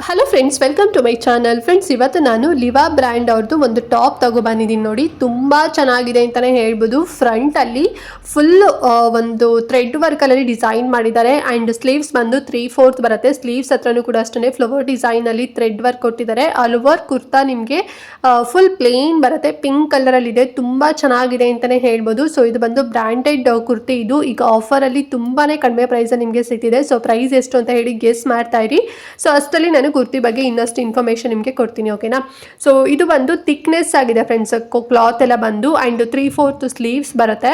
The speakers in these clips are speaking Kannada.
Hello friends, welcome to my channel. Friends, ಇವತ್ತು ನಾನು ಲಿವಾ ಬ್ರ್ಯಾಂಡ್ ಅವ್ರದ್ದು ಒಂದು ಟಾಪ್ ತಗೊಬಂದಿದ್ದೀನಿ. ನೋಡಿ, ತುಂಬ ಚೆನ್ನಾಗಿದೆ ಅಂತಲೇ ಹೇಳ್ಬೋದು. ಫ್ರಂಟಲ್ಲಿ ಫುಲ್ ಒಂದು ಥ್ರೆಡ್ ವರ್ಕಲ್ಲಿ ಡಿಸೈನ್ ಮಾಡಿದ್ದಾರೆ. ಆ್ಯಂಡ್ ಸ್ಲೀವ್ಸ್ ಬಂದು 3/4 ಬರುತ್ತೆ. ಸ್ಲೀವ್ಸ್ ಹತ್ರನೂ ಕೂಡ ಅಷ್ಟೇ ಫ್ಲವರ್ ಡಿಸೈನಲ್ಲಿ ಥ್ರೆಡ್ ವರ್ಕ್ ಕೊಟ್ಟಿದ್ದಾರೆ. ಆಲ್ ಓವರ್ ಕುರ್ತಾ ನಿಮಗೆ ಫುಲ್ ಪ್ಲೇನ್ ಬರುತ್ತೆ. ಪಿಂಕ್ ಕಲರಲ್ಲಿದೆ. ತುಂಬ ಚೆನ್ನಾಗಿದೆ ಅಂತಲೇ ಹೇಳ್ಬೋದು. ಸೊ ಇದು ಬಂದು ಬ್ರ್ಯಾಂಡೆಡ್ ಕುರ್ತಿ. ಇದು ಈಗ ಆಫರಲ್ಲಿ ತುಂಬಾ ಕಡಿಮೆ ಪ್ರೈಸಲ್ಲಿ ನಿಮಗೆ ಸಿಗ್ತಿದೆ. ಸೊ ಪ್ರೈಸ್ ಎಷ್ಟು ಅಂತ ಹೇಳಿ ಗೆಸ್ ಮಾಡ್ತಾ ಇರಿ. ಸೊ ಅಷ್ಟರಲ್ಲಿ ನಾನು ಕುರ್ತಿ ಬಗ್ಗೆ ಇನ್ನಷ್ಟು ಇನ್ಫಾರ್ಮೇಷನ್ ನಿಮಗೆ ಕೊಡ್ತೀನಿ, ಓಕೆನಾ. ಸೊ ಇದು ಬಂದು ಥಿಕ್ನೆಸ್ ಆಗಿದೆ ಫ್ರೆಂಡ್ಸ್, ಕ್ಲಾತ್ ಎಲ್ಲ ಬಂದು. ಆ್ಯಂಡ್ 3/4 ಸ್ಲೀವ್ಸ್ ಬರುತ್ತೆ.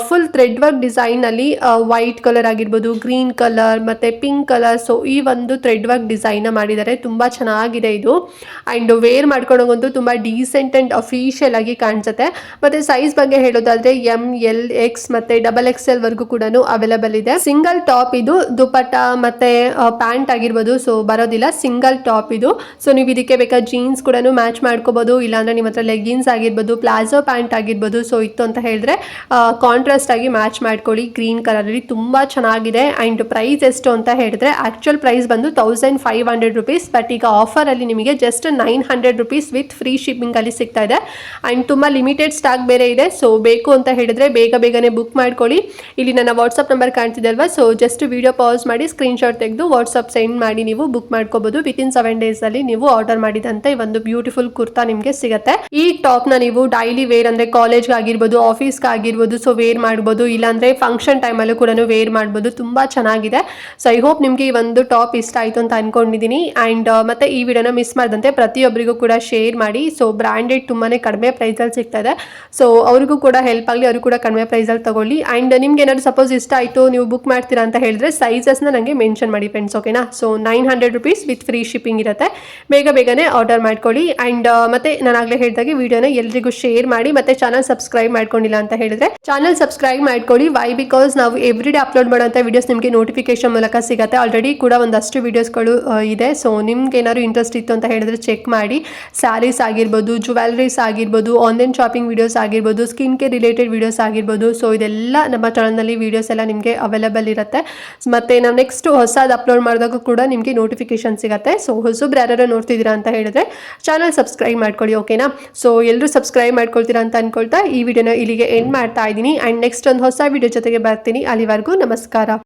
ಫುಲ್ ಥ್ರೆಡ್ ವರ್ಕ್ ಡಿಸೈನಲ್ಲಿ ವೈಟ್ ಕಲರ್ ಆಗಿರ್ಬೋದು, ಗ್ರೀನ್ ಕಲರ್ ಮತ್ತು ಪಿಂಕ್ ಕಲರ್. ಸೊ ಈ ಒಂದು ಥ್ರೆಡ್ ವರ್ಕ್ ಡಿಸೈನ್ನ ಮಾಡಿದ್ದಾರೆ. ತುಂಬ ಚೆನ್ನಾಗಿದೆ ಇದು. ಆ್ಯಂಡ್ ವೇರ್ ಮಾಡ್ಕೊಂಡೋಗಂತೂ ತುಂಬ ಡೀಸೆಂಟ್ ಆ್ಯಂಡ್ ಅಫಿಷಿಯಲ್ ಆಗಿ ಕಾಣಿಸುತ್ತೆ. ಮತ್ತು ಸೈಜ್ ಬಗ್ಗೆ ಹೇಳೋದಾದರೆ ML, XL ಮತ್ತು XXL ವರ್ಗೂ ಕೂಡ ಅವೈಲೇಬಲ್ ಇದೆ. ಸಿಂಗಲ್ ಟಾಪ್ ಇದು. ದುಪಟ್ಟ ಮತ್ತು ಪ್ಯಾಂಟ್ ಆಗಿರ್ಬೋದು ಸೊ ಬರೋದಿಲ್ಲ, ಸಿಂಗಲ್ ಟಾಪ್ ಇದು. ಸೊ ನೀವು ಇದಕ್ಕೆ ಬೇಕಾದ ಜೀನ್ಸ್ ಕೂಡ ಮ್ಯಾಚ್ ಮಾಡ್ಕೋಬಹುದು. ಇಲ್ಲಾಂದ್ರೆ ನಿಮ್ಮ ಹತ್ರ ಲೆಗ್ಗಿನ್ಸ್ ಆಗಿರ್ಬೋದು, ಪ್ಲಾಜೋ ಪ್ಯಾಂಟ್ ಆಗಿರ್ಬೋದು. ಸೊ ಇತ್ತು ಅಂತ ಹೇಳಿದ್ರೆ ಕಾಂಟ್ರಾಸ್ಟ್ ಆಗಿ ಮ್ಯಾಚ್ ಮಾಡ್ಕೊಳ್ಳಿ. ಗ್ರೀನ್ ಕಲರಲ್ಲಿ ತುಂಬ ಚೆನ್ನಾಗಿದೆ. ಆ್ಯಂಡ್ ಪ್ರೈಸ್ ಎಷ್ಟು ಅಂತ ಹೇಳಿದ್ರೆ ಆಕ್ಚುಯಲ್ ಪ್ರೈಸ್ ಬಂದು 1500 ರುಪೀಸ್. ಬಟ್ ಈಗ ಆಫರಲ್ಲಿ ನಿಮಗೆ just 900 rupees with free shipping ಅಲ್ಲಿ ಸಿಗ್ತಾ ಇದೆ. ಆ್ಯಂಡ್ ತುಂಬ ಲಿಮಿಟೆಡ್ ಸ್ಟಾಕ್ ಬೇರೆ ಇದೆ. ಸೊ ಬೇಕು ಅಂತ ಹೇಳಿದ್ರೆ ಬೇಗನೆ ಬುಕ್ ಮಾಡ್ಕೊಳ್ಳಿ. ಇಲ್ಲಿ ನನ್ನ ವಾಟ್ಸಪ್ ನಂಬರ್ ಕಾಣ್ತಿದೆ ಅಲ್ವಾ. ಸೊ ಜಸ್ಟ್ ವಿಡಿಯೋ ಪಾಸ್ ಮಾಡಿ ಸ್ಕ್ರೀನ್ಶಾಟ್ ತೆಗೆದು ವಾಟ್ಸಪ್ ಸೆಂಡ್ ಮಾಡಿ ನೀವು ಬುಕ್ ಮಾಡ್ಕೋಬಹುದು. ವಿತಿನ್ 7 ಡೇಸ್ ಅಲ್ಲಿ ನೀವು ಆರ್ಡರ್ ಮಾಡಿದಂತೆ ಒಂದು ಬ್ಯೂಟಿಫುಲ್ ಕುರ್ತಾ ನಿಮಗೆ ಸಿಗುತ್ತೆ. ಈ ಟಾಪ್ ನ ನೀವು ಡೈಲಿ ವೇರ್ ಅಂದ್ರೆ ಕಾಲೇಜ್ ಆಗಿರ್ಬೋದು, ಆಫೀಸ್ ಆಗಿರ್ಬೋದು, ಸೊ ವೇರ್ ಮಾಡಬಹುದು. ಇಲ್ಲಾಂದ್ರೆ ಫಂಕ್ಷನ್ ಟೈಮ್ ಅಲ್ಲೂ ಕೂಡ ವೇರ್ ಮಾಡಬಹುದು. ತುಂಬಾ ಚೆನ್ನಾಗಿದೆ. ಸೊ ಐ ಹೋಪ್ ನಿಮ್ಗೆ ಈ ಒಂದು ಟಾಪ್ ಇಷ್ಟ ಆಯ್ತು ಅಂತ ಅನ್ಕೊಂಡಿದ್ದೀನಿ. ಅಂಡ್ ಮತ್ತೆ ಈ ವಿಡಿಯೋನ ಮಿಸ್ ಮಾಡದಂತೆ ಪ್ರತಿಯೊಬ್ಬರಿಗೂ ಕೂಡ ಶೇರ್ ಮಾಡಿ. ಸೊ ಬ್ರಾಂಡೆಡ್ ತುಂಬಾನೇ ಕಡಿಮೆ ಪ್ರೈಸ್ ಅಲ್ಲಿ ಸಿಗ್ತಾ ಇದೆ. ಸೊ ಅವ್ರಿಗೂ ಕೂಡ ಹೆಲ್ಪ್ ಆಗಲಿ, ಅವರು ಕೂಡ ಕಡಿಮೆ ಪ್ರೈಸ್ ಅಲ್ಲಿ ತಗೊಳ್ಳಿ. ಅಂಡ್ ನಿಮ್ಗೆ ಏನಾದ್ರು ಸಪೋಸ್ ಇಷ್ಟ ಆಯ್ತು, ನೀವು ಬುಕ್ ಮಾಡ್ತೀರಾ ಅಂತ ಹೇಳಿದ್ರೆ ಸೈಜಸ್ ನ ನಂಗೆ ಮೆನ್ಷನ್ ಮಾಡಿ ಫ್ರೆಂಡ್ಸ್, ಓಕೆನಾ. So 900 rupees with free shipping ಇರುತ್ತೆ. ಬೇಗನೆ ಆರ್ಡರ್ ಮಾಡ್ಕೊಳ್ಳಿ. ಅಂಡ್ ಮತ್ತೆ ನಾನು ಆಗ್ಲೇ ಹೇಳಿದಾಗೆ ವಿಡಿಯೋನ ಎಲ್ರಿಗೂ ಶೇರ್ ಮಾಡಿ. ಮತ್ತೆ ಚಾನಲ್ ಸಬ್ಸ್ಕ್ರೈಬ್ ಮಾಡ್ಕೊಂಡಿಲ್ಲ ಅಂತ ಹೇಳಿದ್ರೆ ಚಾನಲ್ ಸಬ್ಸ್ಕ್ರೈಬ್ ಮಾಡ್ಕೊಳ್ಳಿ. ವೈ ಬಿಕಾಸ್ ನಾವು ಎವ್ರಿ ಡೇ ಅಪ್ಲೋಡ್ ಮಾಡುವಂತ ವಿಡಿಯೋಸ್ ನಿಮಗೆ ನೋಟಿಫಿಕೇಶನ್ ಮೂಲಕ ಸಿಗುತ್ತೆ. ಆಲ್ರೆಡಿ ಕೂಡ ಒಂದಷ್ಟು ವಿಡಿಯೋಸ್ಗಳು ಇದೆ. ಸೊ ನಿಮ್ಗೆ ಏನಾದ್ರು ಇಂಟ್ರೆಸ್ಟ್ ಇತ್ತು ಅಂತ ಹೇಳಿದ್ರೆ ಚೆಕ್ ಮಾಡಿ. ಸ್ಯಾರೀಸ್ ಆಗಿರ್ಬೋದು, ಜುವೆಲರೀಸ್ ಆಗಿರ್ಬೋದು, ಆನ್ಲೈನ್ ಶಾಪಿಂಗ್ ವಿಡಿಯೋಸ್ ಆಗಿರ್ಬೋದು, ಸ್ಕಿನ್ ಕೇರ್ ರಿಲೇಟೆಡ್ ವಿಡಿಯೋಸ್ ಆಗಿರ್ಬೋದು. ಸೊ ಇದೆಲ್ಲ ನಮ್ಮ ಚಾನಲ್ನಲ್ಲಿ ವಿಡಿಯೋಸ್ ಎಲ್ಲ ನಿಮಗೆ ಅವೈಲೇಬಲ್ ಇರುತ್ತೆ. ಮತ್ತೆ ನಾವು ನೆಕ್ಸ್ಟ್ ಹೊಸದು ಅಪ್ಲೋಡ್ ಮಾಡಿದಾಗ ಕೂಡ ನಿಮಗೆ ನೋಟಿಫಿಕೇಶನ್ ಸಿಗುತ್ತೆ. ಸೊ ಹೊಸಬ್ರು ಯಾರು ನೋಡ್ತಿದ್ದೀರಾ ಅಂತ ಹೇಳಿದ್ರೆ ಚಾನಲ್ ಸಬ್ಸ್ಕ್ರೈಬ್ ಮಾಡ್ಕೊಳ್ಳಿ, ಓಕೆನಾ. ಸೊ ಎಲ್ಲರೂ ಸಬ್ಸ್ಕ್ರೈಬ್ ಮಾಡ್ಕೊಳ್ತೀರಾ ಅಂತ ಅನ್ಕೊಳ್ತಾ ಈ ವಿಡಿಯೋನ ಇಲ್ಲಿಗೆ ಎಂಡ್ ಮಾಡ್ತಾ ಇದ್ದೀನಿ. ಅಂಡ್ ನೆಕ್ಸ್ಟ್ ಒಂದು ಹೊಸ ವಿಡಿಯೋ ಜೊತೆಗೆ ಬರ್ತೀನಿ. ಅಲ್ಲಿವರೆಗೂ ನಮಸ್ಕಾರ.